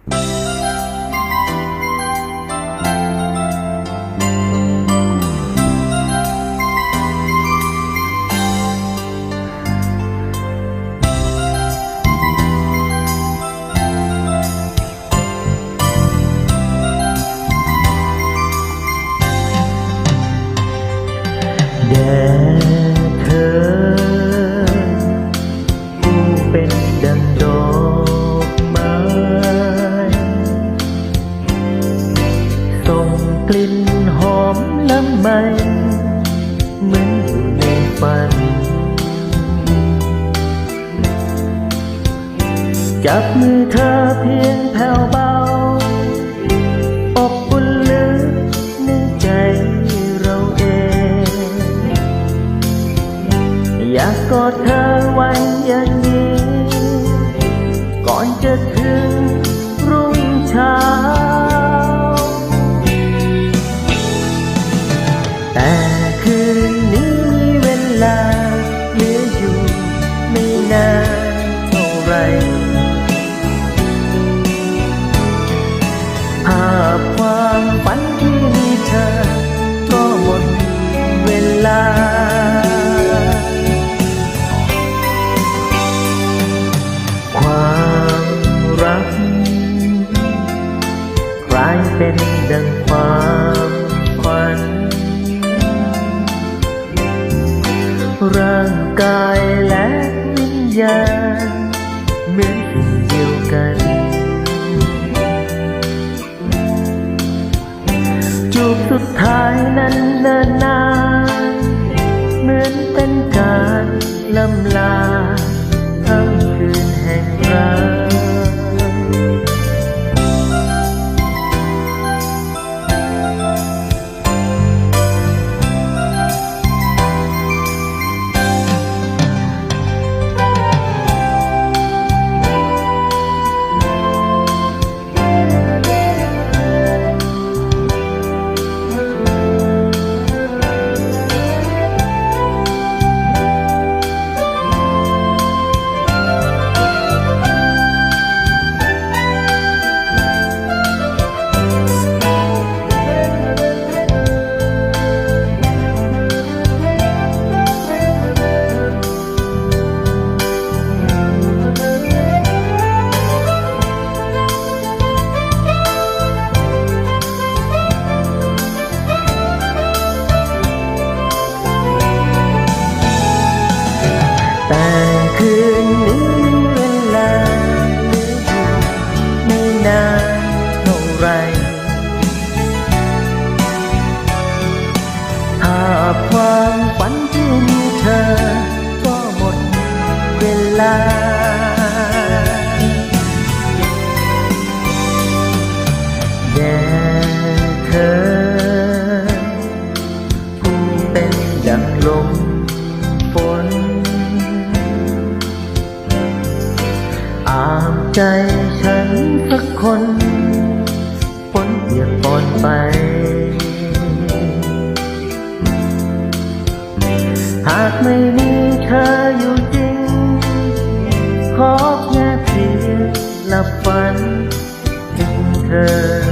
แด่เธอผู้เป็นดังดอกไม้ส่งกลิ่นหอมละไมเหมือนอยู่ในฝันจับมือเธอเพียงแผ่วเบาอบอุ่นลึกในใจเราเองอยากกอดเธอไว้อย่างนี้ก่อนจะถึงรุ่งเช้าแต่คืนนี้มีเวลาเหลืออยู่ไม่นานเท่าไรภาพความฝันที่มีเธอก็หมดเวลาความรักกลายเป็นดังความฝันร่างกายและวิญญาณเหมือนสิ่งเดียวกันจูบสุดท้ายนั้นเนิ่นนานเหมือนเป็นการล่ำลาค่ำคืนแห่งรักแต่คืนนี้มีเวลาเหลืออยู่ไม่นานเท่าไรภาพความฝันที่มีเธอก็หมดเวลาแด่เธอผู้เป็นดังลมฝนอาบใจฉันสักคนฝนเปียกปอนไปหากไม่มีเธออยู่จริงขอแค่เพียงหลับฝันถึงเธอ